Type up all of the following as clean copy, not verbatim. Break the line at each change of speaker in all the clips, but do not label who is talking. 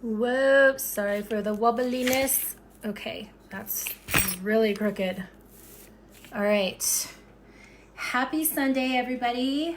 Whoops, sorry for the wobbliness. Okay, that's really crooked. All right. Happy Sunday, everybody.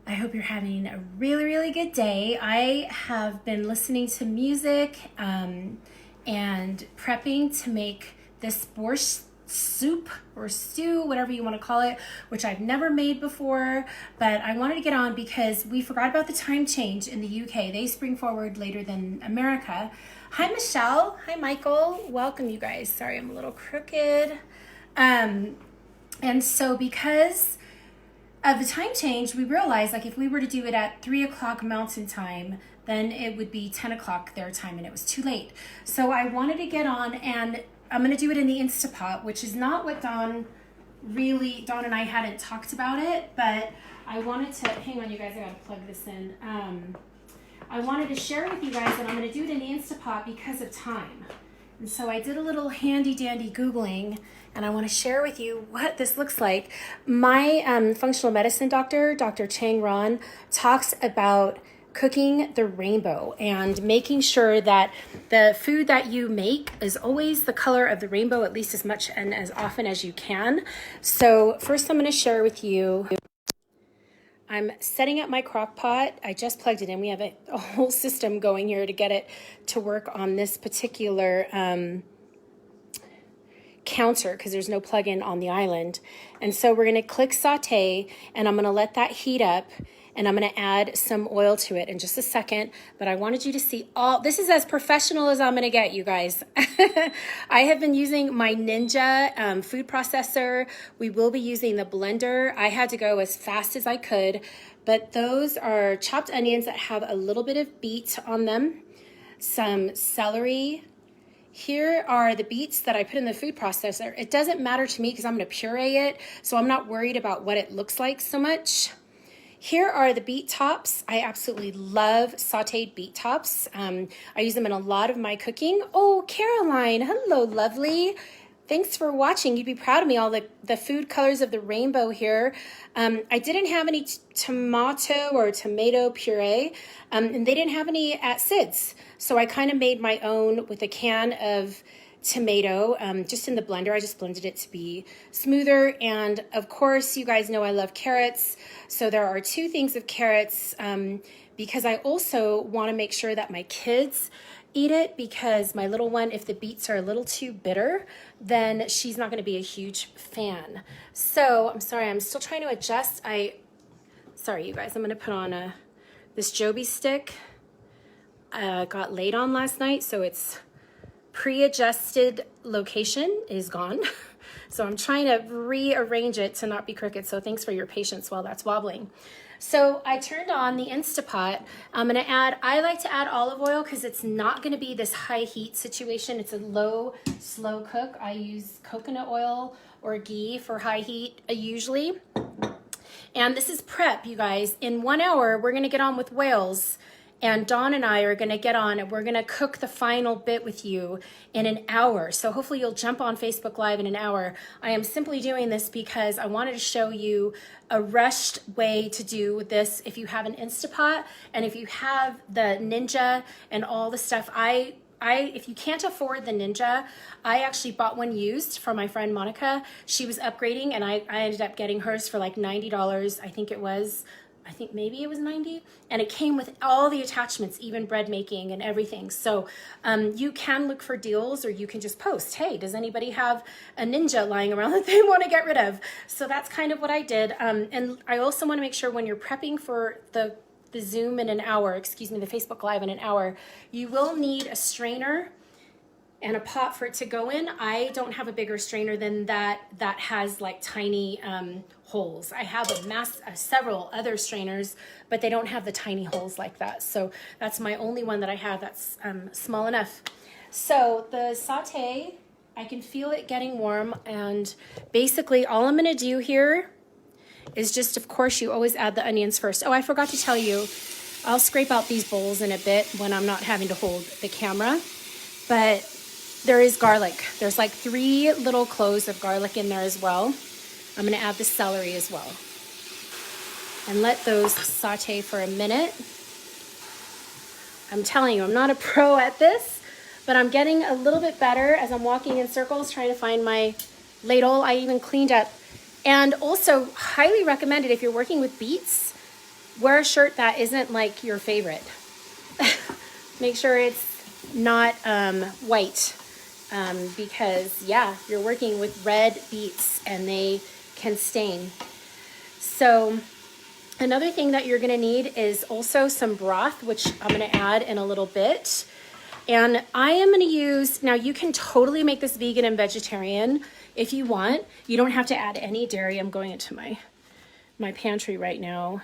I hope you're having a really, really good day. I have been listening to music and prepping to make this borscht soup or stew, whatever you want to call it, which I've never made before, but I wanted to get on because we forgot about the time change in the UK. They spring forward later than America. Hi, Michelle. Hi, Michael. Welcome, you guys. Sorry, I'm a little crooked. And so because of the time change, we realized like if we were to do it at 3 o'clock mountain time, then it would be 10 o'clock their time and it was too late. So I wanted to get on and I'm going to do it in the Instapot, which is not what Dawn and I hadn't talked about it, but I wanted to, hang on you guys, I got to plug this in. I wanted to share with you guys that I'm going to do it in the Instapot because of time. And so I did a little handy dandy Googling and I want to share with you what this looks like. My functional medicine doctor, Dr. Chang Ron, talks about cooking the rainbow and making sure that the food that you make is always the color of the rainbow, at least as much and as often as you can. So first I'm going to share with you, I'm setting up my crock pot. I just plugged it in. We have a whole system going here to get it to work on this particular counter because there's no plug-in on the island. And so we're going to click saute and I'm going to let that heat up and I'm going to add some oil to it in just a second. But I wanted you to see this is as professional as I'm going to get, you guys. I have been using my Ninja food processor. We will be using the blender. I had to go as fast as I could, but those are chopped onions that have a little bit of beet on them, some celery. Here are the beets that I put in the food processor. It doesn't matter to me because I'm going to puree it, so I'm not worried about what it looks like so much. Here are the beet tops. I absolutely love sauteed beet tops. I use them in a lot of my cooking. Oh, Caroline, hello, lovely. Thanks for watching. You'd be proud of me, all the food colors of the rainbow here. I didn't have any tomato or tomato puree, and they didn't have any at Sid's. So I kind of made my own with a can of tomato just in the blender. I just blended it to be smoother. And of course, you guys know I love carrots. So there are 2 things of carrots because I also want to make sure that my kids eat it because my little one, if the beets are a little too bitter, then she's not going to be a huge fan. So I'm sorry, I'm still trying to adjust. Sorry, you guys, I'm going to put on this Joby stick. Got laid on last night, so it's pre-adjusted location is gone. So I'm trying to rearrange it to not be crooked. So thanks for your patience while that's wobbling. So I turned on the Instapot. I like to add olive oil because it's not going to be this high heat situation. It's a low, slow cook. I use coconut oil or ghee for high heat usually. And this is prep, you guys. In 1 hour, we're going to get on with whales. And Dawn and I are going to get on and we're going to cook the final bit with you in an hour. So hopefully you'll jump on Facebook Live in an hour. I am simply doing this because I wanted to show you a rushed way to do this if you have an Instapot and if you have the Ninja and all the stuff. If you can't afford the Ninja, I actually bought one used from my friend Monica. She was upgrading and I ended up getting hers for like $90. I think maybe it was 90, and it came with all the attachments, even bread making and everything. So you can look for deals or you can just post, hey, does anybody have a Ninja lying around that they want to get rid of? So that's kind of what I did. And I also want to make sure when you're prepping for the Zoom in an hour, the Facebook Live in an hour, you will need a strainer and a pot for it to go in. I don't have a bigger strainer than that has like tiny holes. I have several other strainers, but they don't have the tiny holes like that. So that's my only one that I have that's small enough. So the saute, I can feel it getting warm, and basically all I'm gonna do here is just, of course, you always add the onions first. Oh, I forgot to tell you, I'll scrape out these bowls in a bit when I'm not having to hold the camera, but there is garlic. There's like 3 little cloves of garlic in there as well. I'm gonna add the celery as well. And let those saute for a minute. I'm telling you, I'm not a pro at this, but I'm getting a little bit better as I'm walking in circles trying to find my ladle. I even cleaned up. And also highly recommended if you're working with beets, wear a shirt that isn't like your favorite. Make sure it's not white because yeah, you're working with red beets and they can stain. So another thing that you're gonna need is also some broth, which I'm gonna add in a little bit. And I am gonna use, now you can totally make this vegan and vegetarian if you want. You don't have to add any dairy. I'm going into my pantry right now.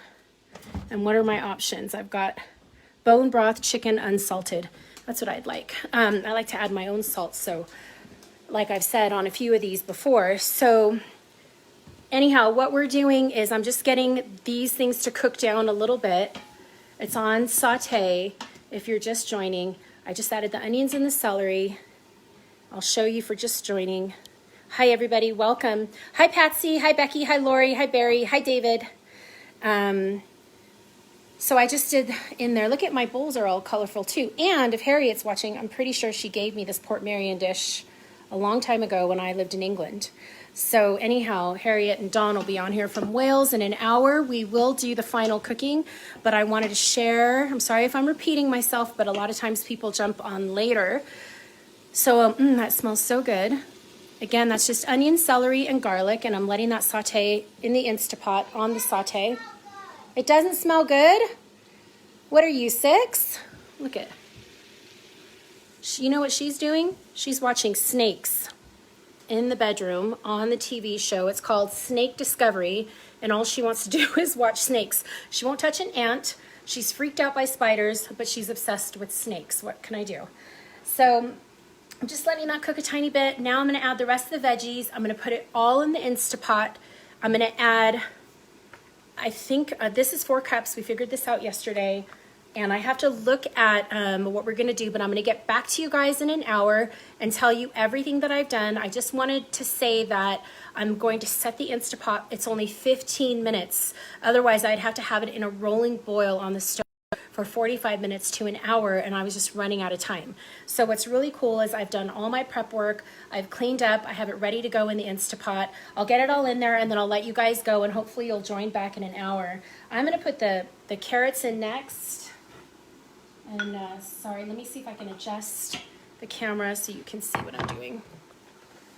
And what are my options? I've got bone broth, chicken, unsalted. That's what I'd like. I like to add my own salt. So like I've said on a few of these before. So anyhow, what we're doing is I'm just getting these things to cook down a little bit. It's on saute. If you're just joining, I just added the onions and the celery. I'll show you for just joining. Hi everybody, welcome. Hi Patsy, hi Becky, hi Lori, hi Barry, hi David. So I just did in there, look at my bowls are all colorful too. And if Harriet's watching, I'm pretty sure she gave me this Port Marion dish a long time ago when I lived in England. So anyhow, Harriet and Dawn will be on here from Wales in an hour. We will do the final cooking, but I wanted to share, I'm sorry if I'm repeating myself, but a lot of times people jump on later. So that smells so good. Again, that's just onion, celery, and garlic, and I'm letting that saute in the Instapot on the saute. It doesn't smell good? What are you, 6? Look at, you know what she's doing? She's watching snakes in the bedroom on the TV show. It's called Snake Discovery, and all she wants to do is watch snakes. She won't touch an ant. She's freaked out by spiders, but she's obsessed with snakes. What can I do? So I'm just letting that cook a tiny bit. Now I'm gonna add the rest of the veggies. I'm gonna put it all in the Instapot. I'm gonna add, I think this is 4 cups. We figured this out yesterday. And I have to look at what we're gonna do, but I'm gonna get back to you guys in an hour and tell you everything that I've done. I just wanted to say that I'm going to set the Instapot. It's only 15 minutes. Otherwise, I'd have to have it in a rolling boil on the stove for 45 minutes to an hour, and I was just running out of time. So what's really cool is I've done all my prep work. I've cleaned up. I have it ready to go in the Instapot. I'll get it all in there, and then I'll let you guys go, and hopefully you'll join back in an hour. I'm gonna put the carrots in next. And sorry, let me see if I can adjust the camera so you can see what I'm doing.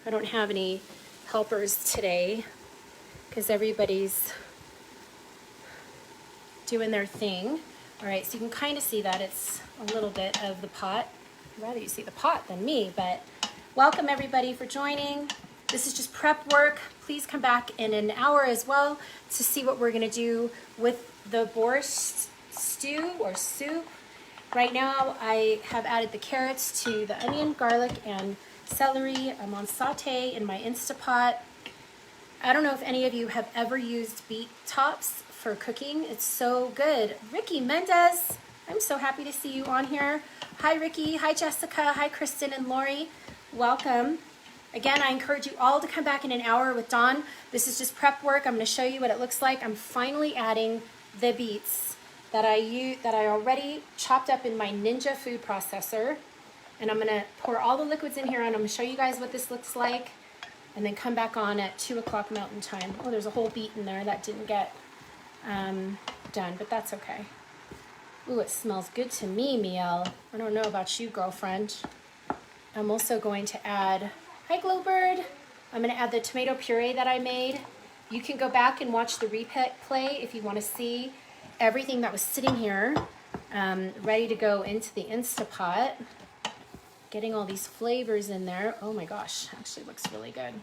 I don't have any helpers today because everybody's doing their thing. All right, so you can kind of see that it's a little bit of the pot. I'd rather you see the pot than me, but welcome everybody for joining. This is just prep work. Please come back in an hour as well to see what we're gonna do with the borscht stew or soup. Right now, I have added the carrots to the onion, garlic, and celery. I'm on saute in my Instapot. I don't know if any of you have ever used beet tops for cooking. It's so good. Ricky Mendez, I'm so happy to see you on here. Hi, Ricky. Hi, Jessica. Hi, Kristen and Lori. Welcome. Again, I encourage you all to come back in an hour with Dawn. This is just prep work. I'm going to show you what it looks like. I'm finally adding the beets that I already chopped up in my Ninja food processor. And I'm gonna pour all the liquids in here and I'm gonna show you guys what this looks like and then come back on at 2 o'clock Mountain Time. Oh, there's a whole beet in there that didn't get done, but that's okay. Ooh, it smells good to me, Miel. I don't know about you, girlfriend. I'm also going to add, hi Glowbird. I'm gonna add the tomato puree that I made. You can go back and watch the replay if you wanna see everything that was sitting here, ready to go into the Instapot. Getting all these flavors in there. Oh my gosh, actually looks really good.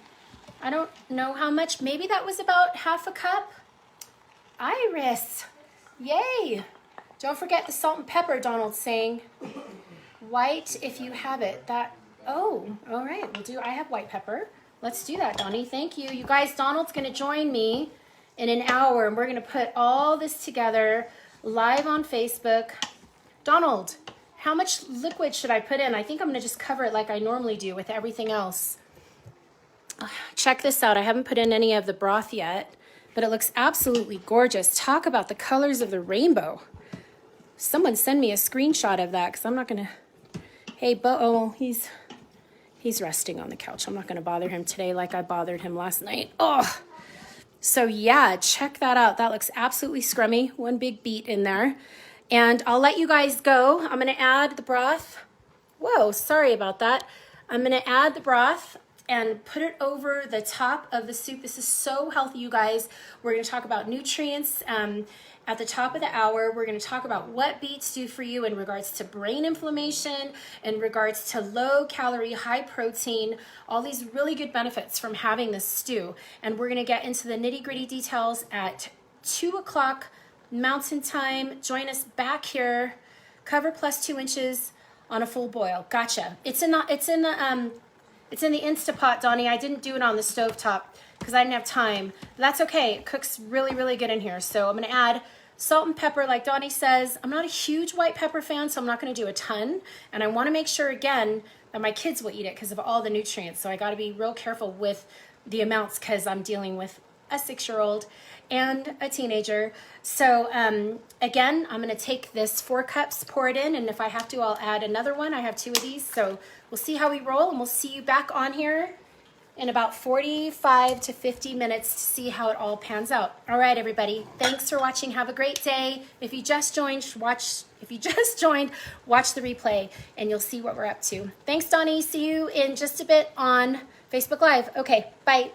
I don't know how much, maybe that was about half a cup. Iris, yay. Don't forget the salt and pepper, Donald's saying. White if you have it. Oh, all right, I have white pepper. Let's do that, Donnie, thank you. You guys, Donald's gonna join me in an hour, and we're gonna put all this together live on Facebook. Donald, how much liquid should I put in? I think I'm gonna just cover it like I normally do with everything else. Check this out, I haven't put in any of the broth yet, but it looks absolutely gorgeous. Talk about the colors of the rainbow. Someone send me a screenshot of that because I'm not going to. Hey, oh, he's resting on the couch. I'm not going to bother him today like I bothered him last night. Oh, so yeah, check that out. That looks absolutely scrummy. One big beet in there. And I'll let you guys go. I'm going to add the broth. Whoa, sorry about that. I'm going to add the broth and put it over the top of the soup. This is so healthy, you guys. We're going to talk about nutrients at the top of the hour. We're going to talk about what beets do for you in regards to brain inflammation, in regards to low calorie, high protein, all these really good benefits from having this stew. And we're going to get into the nitty gritty details at 2 o'clock Mountain Time. Join us back here. Cover plus 2 inches on a full boil. Gotcha. It's in the Instapot, Donnie. I didn't do it on the stovetop because I didn't have time. That's okay. It cooks really, really good in here. So I'm going to add salt and pepper like Donnie says. I'm not a huge white pepper fan, so I'm not going to do a ton. And I want to make sure, again, that my kids will eat it because of all the nutrients. So I got to be real careful with the amounts because I'm dealing with a 6-year-old and a teenager. So again, I'm going to take this 4 cups, pour it in, and if I have to, I'll add another one. I have 2 of these. So we'll see how we roll, and we'll see you back on here in about 45 to 50 minutes to see how it all pans out. All right, everybody. Thanks for watching. Have a great day. If you just joined, watch the replay, and you'll see what we're up to. Thanks, Donnie. See you in just a bit on Facebook Live. Okay, bye.